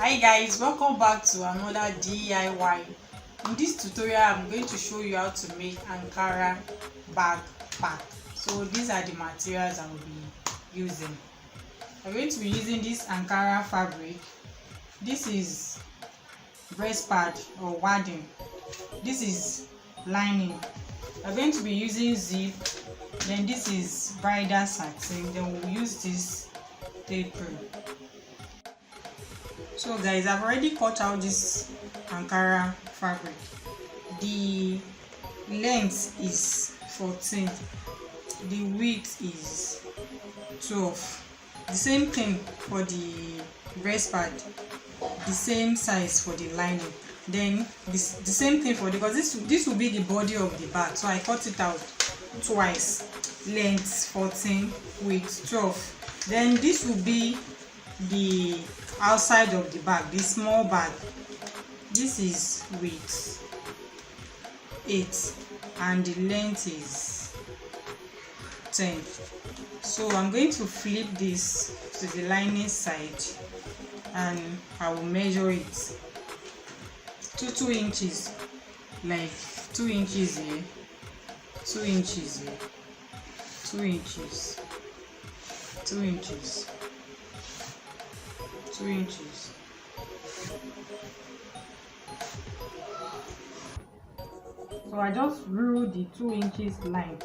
Hi guys, welcome back to another DIY. In this tutorial I'm going to show you how to make Ankara backpack. So these are the materials I will be using. I'm going to be using this Ankara fabric. This is breast pad or wadding. This is lining. I'm going to be using zip. Then this is bridal satin. Then we'll use this apron. So guys, I've already cut out this Ankara fabric. The length is 14, the width is 12. The same thing for the breast pad, the same size for the lining. Then the same thing for because this will be the body of the bag, so I cut it out twice. Length 14, width 12. Then this will be the outside of the bag, the small bag. This is width 8 and the length is 10. So I'm going to flip this to the lining side and I will measure it to 2 inches, like 2 inches here, 2 inches here, 2 inches, 2 inches, 2 inches. So I just drew the 2 inches line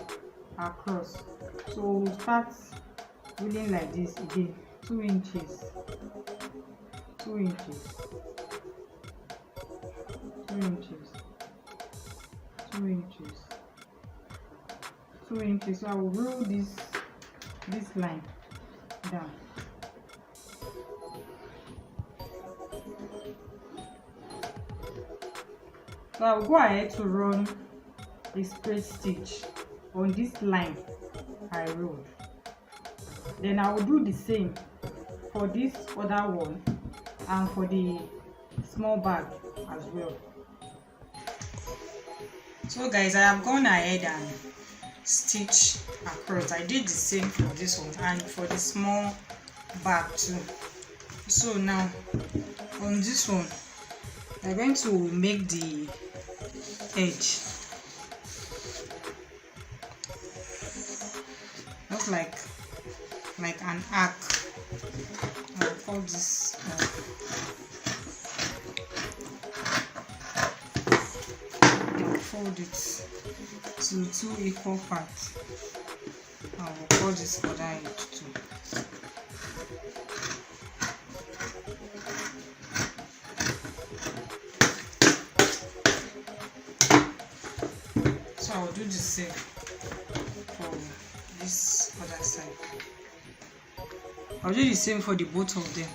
across. So we'll start reeling like this again. 2 inches, 2 inches, 2 inches, 2 inches, 2 inches. So I will rule this line down. So I will go ahead to run a straight stitch on this line I rolled. Then I will do the same for this other one and for the small bag as well. So guys, I have gone ahead and stitched across. I did the same for this one and for the small bag too. So now on this one, I'm going to make the edge look like an arc. I'll call this then fold it to 2 equal parts. I will call this other edge too. So I will do the same for this other side. I'll do the same for the both of them.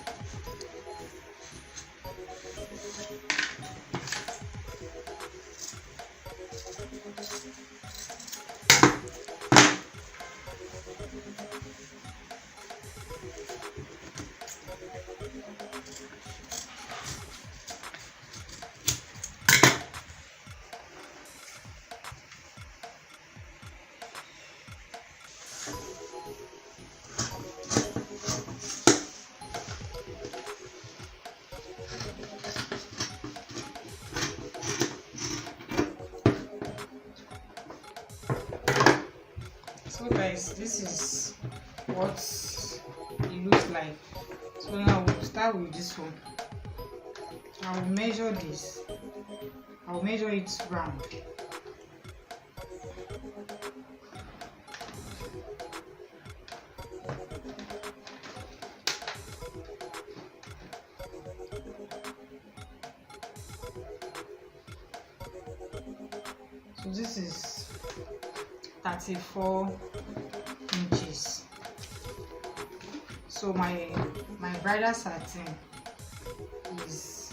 So guys, this is what it looks like. So now we'll start with this one. I will measure this. I will measure it round. So this is 34 inches. So my bridal satin is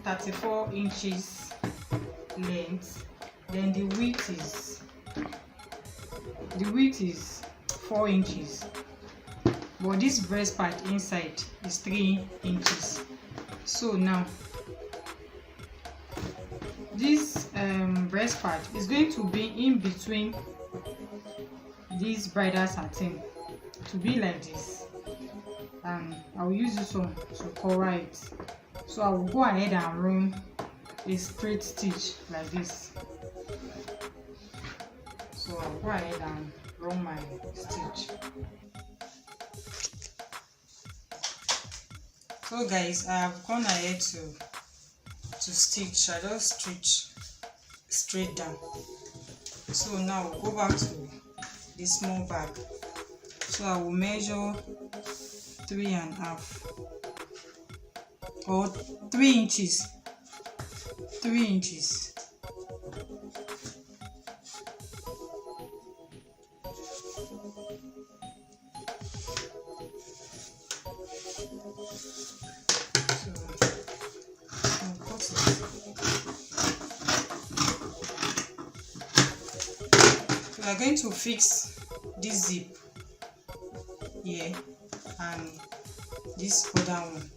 34 inches length. Then the width is 4 inches. But this breast part inside is 3 inches. So now this breast part is going to be in between this bridal satin, to be like this. and I'll use this one to cover it. So I will go ahead and run a straight stitch like this. So I'll go ahead and run my stitch. So guys, I have gone ahead to stitch. I just stitch straight down. So now we'll go back to the small bag. So I will measure 3.5 or 3 inches. 3 inches. So we are going to fix this zip here and this other one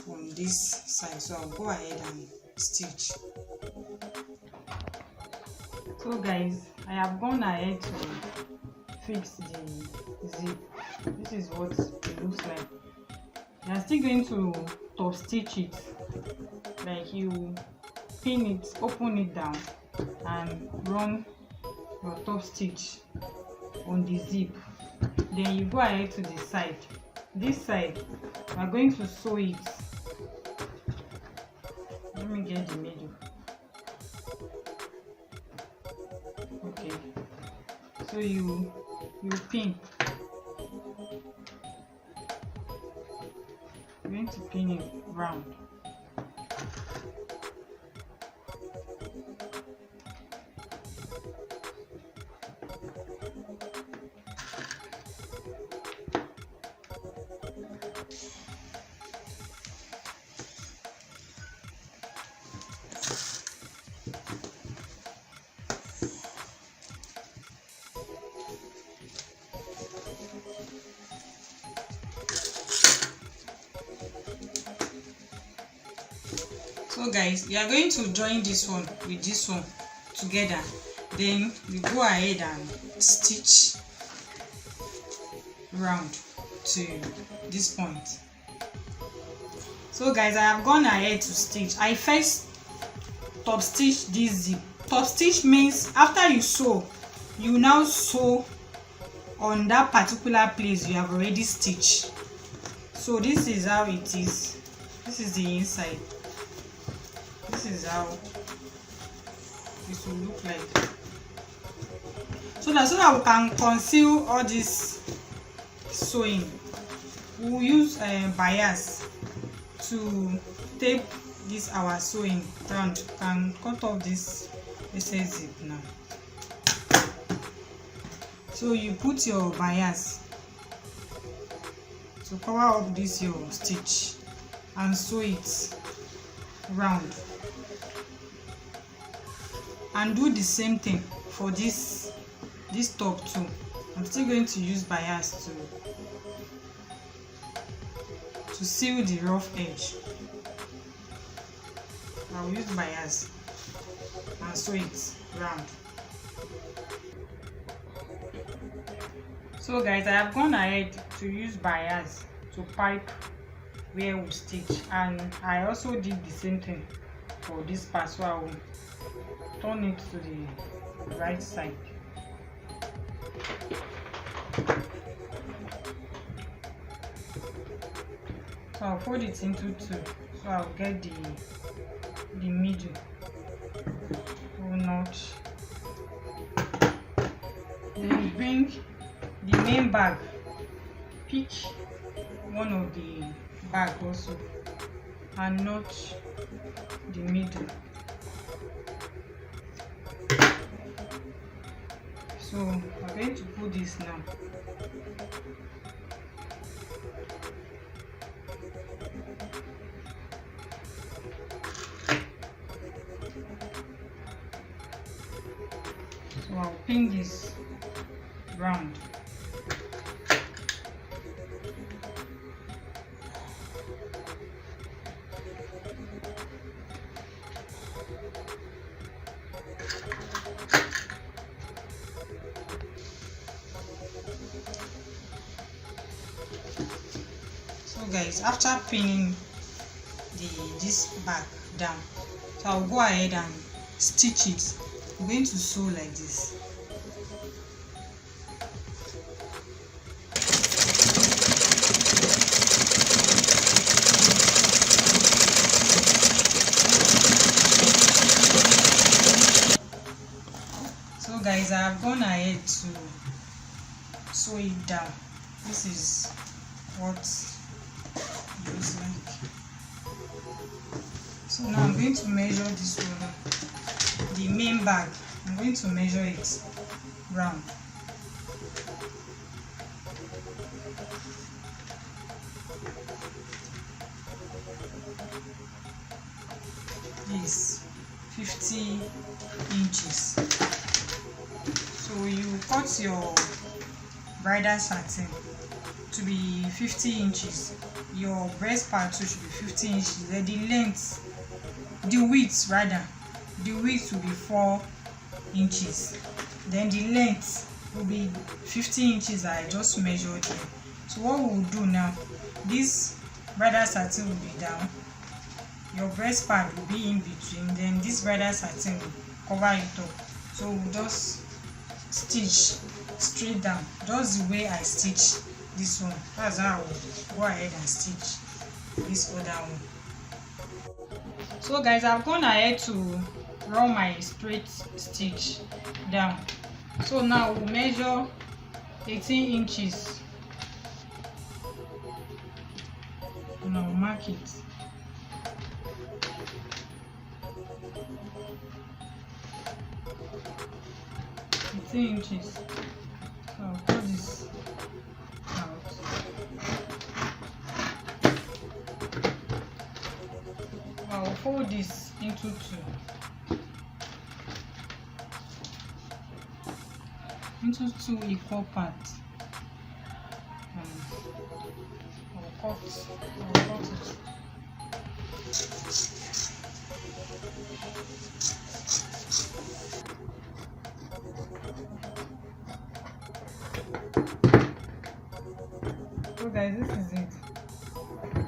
on this side. So I'll go ahead and stitch. So guys, I have gone ahead to fix the zip. This is what it looks like. You are still going to top stitch it, like you pin it, open it down and run your top stitch on the zip. Then you go ahead to the side. This side we are going to sew it. Let me get the middle. Okay, so you pin. You're going to pin it round. So guys, you are going to join this one with this one together. Then you go ahead and stitch round to this point. So guys, I have gone ahead to stitch. I first top stitch this zip. Top stitch means after you sew, you now sew on that particular place you have already stitched. So this is how it is. This is the inside. This is how it will look like. So that we can conceal all this sewing, we'll use bias to tape this our sewing round. Can cut off this excess zip now. So you put your bias to cover up this your stitch and sew it round, and do the same thing for this top too. I'm still going to use bias to seal the rough edge. I'll use bias and sew it round. So guys, I have gone ahead to use bias to pipe where we stitch, and I also did the same thing for this part. So I will turn it to the right side. So I'll fold it into two, so I'll get the middle notch. Then bring the main bag, pick one of the bag also and notch the middle. So I'm going to put this now. So I'll pin this round. guys, after pinning this bag down, so I'll go ahead and stitch it. I'm going to sew like this. So guys, I have gone ahead to sew it down. This is what it looks like. So now I'm going to measure this one, the main bag. I'm going to measure it round. This 50 inches. So you cut your bridal satin to be 50 inches. Your breast part too should be 50 inches. Then the length, the width will be 4 inches. Then the length will be 50 inches. I just measured here. So what we will do now, this bridal satin will be down, your breast part will be in between, then this bridal satin will cover it up. So we'll just stitch straight down, just the way I stitch this one. That's how I will go ahead and stitch this other one. So guys, I've gone ahead to run my straight stitch down. So now we'll measure 18 inches and I'll mark it. Inches. So I'll cut this out. I'll fold this into two equal parts. I'll cut it. So guys, this is it.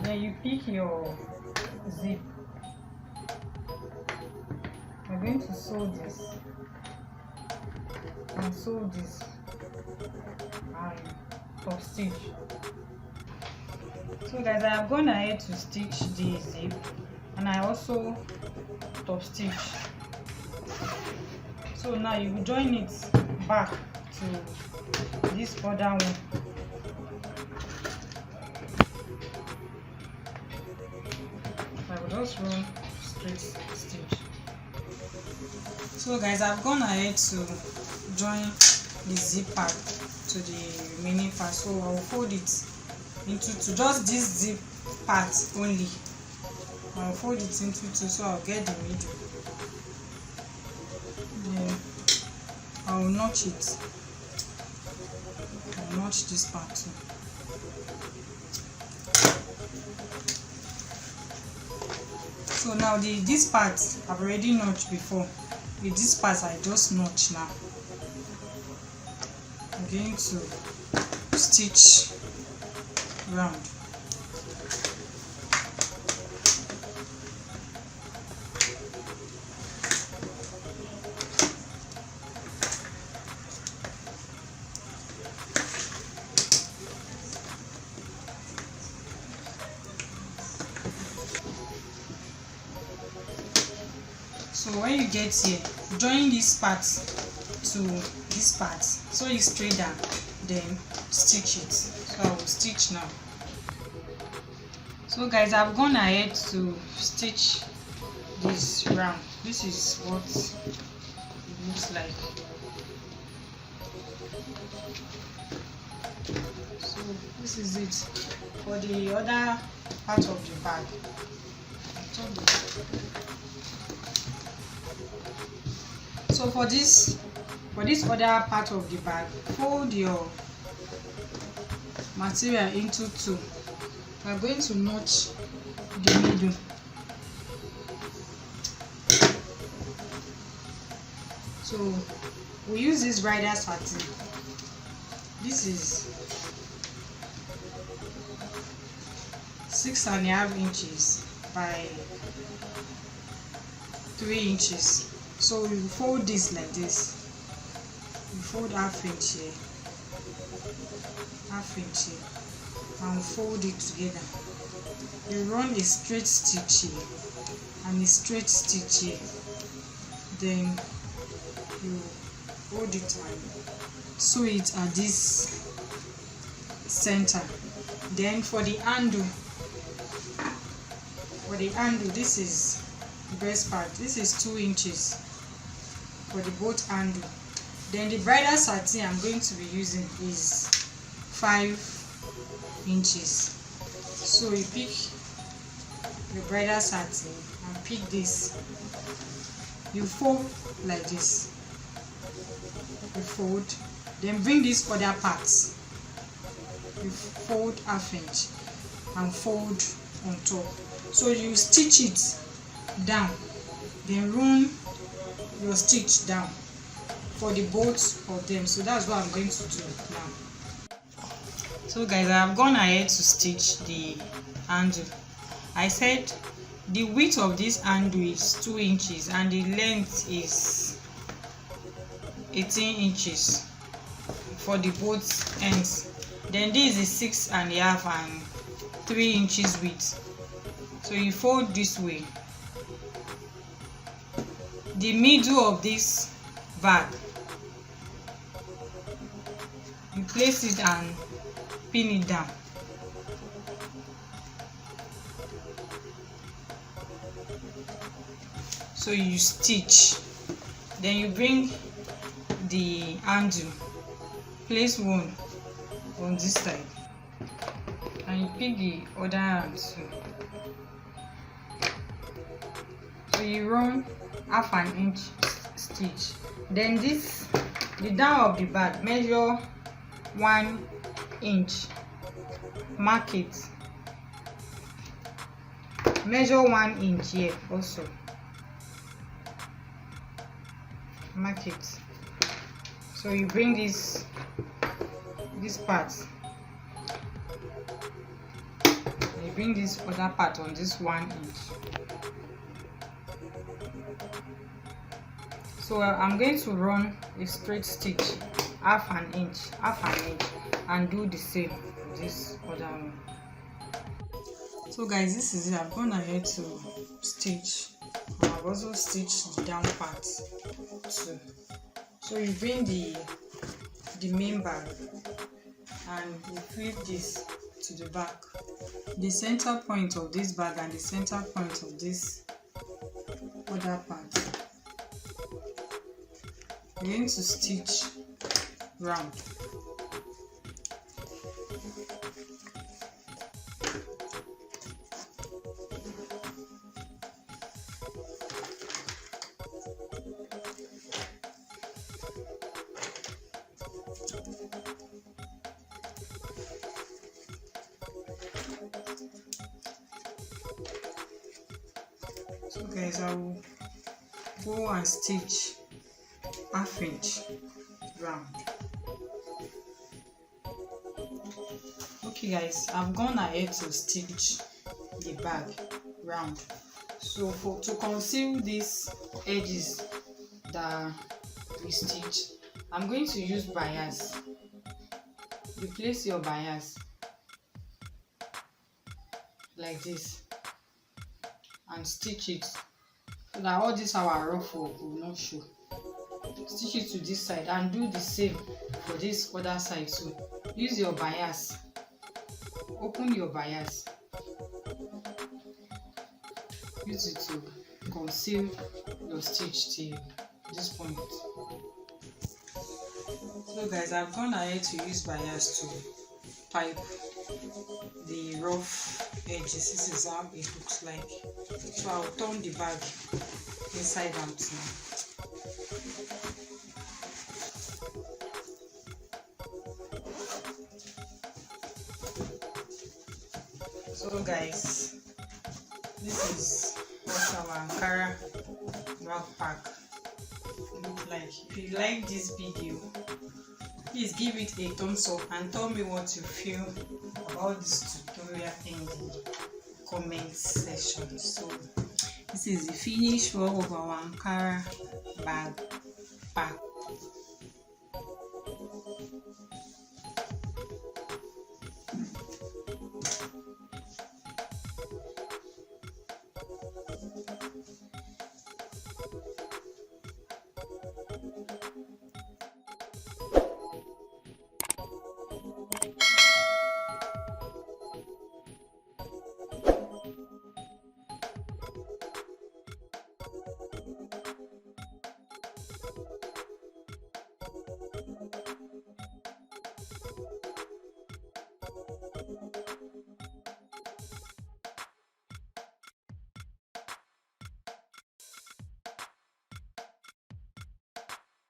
Then you pick your zip. I'm going to sew this and sew this and top stitch. So guys, I have gone ahead to stitch the zip and I also top stitch. So now you will join it back to this other one. I will just run straight stitch. So guys, I've gone ahead to join the zip part to the remaining part. So I'll fold it into two, just this zip part only. I'll fold it into two, so I'll get the middle. Then I'll notch it. I'll notch this part too. So now this part I've already notched before. With this part I just notch now. I'm going to stitch round. So when you get here, join this part to this part, so you straight down, then stitch it. So I will stitch now. So guys, I've gone ahead to stitch this round. This is what it looks like. So this is it for the other part of the bag. So for this other part of the bag, fold your material into two. We are going to notch the middle. So we use this bridal satin. This is 6.5 inches by 3 inches. So you fold this like this. You fold half inch here, and fold it together. You run a straight stitch here and a straight stitch here. Then you hold it and sew it at this center. Then for the handle, this is breast part. This is 2 inches for the both handle. Then the bridal satin I'm going to be using is 5 inches. So you pick the bridal satin and pick this. You fold like this. You fold, then bring this other part. You fold half inch and fold on top. So you stitch it down, then run your stitch down for the both of them. So that's what I'm going to do now. So guys, I have gone ahead to stitch the handle. I said the width of this handle is 2 inches and the length is 18 inches for the both ends. Then this is 6.5 and 3 inches width. So you fold this way. The middle of this bag, you place it and pin it down. So you stitch, then you bring the handle, place one on this side and you pick the other hand too. So you run half an inch stitch. Then this, the down of the bag, measure 1 inch, mark it, measure 1 inch here also, mark it. So you bring this part, you bring this other part on this 1 inch. So I'm going to run a straight stitch half an inch, and do the same for this other one. So guys, this is it. I've gone ahead to stitch, and I've also stitched the down part too. So you bring the main bag and you flip this to the back. The center point of this bag and the center point of this other part, you're going to stitch round. So guys, I will go and stitch half inch round. Okay guys, I've gone ahead to stitch the bag round. So to conceal these edges that we stitch, I'm going to use bias. You place your bias like this and stitch it so that all this our rough work will not show. Stitch it to this side and do the same for this other side too. Use your bias, open your bias, use it to conceal your stitch till this point. So guys, I've gone ahead to use bias to pipe the rough edges. This is how it looks like. So I'll turn the bag inside out now. So guys, this is what our Ankara backpack look like. If you like this video, please give it a thumbs up and tell me what you feel about this tutorial ending. comment section. So this is the finished work of our Ankara bag pack.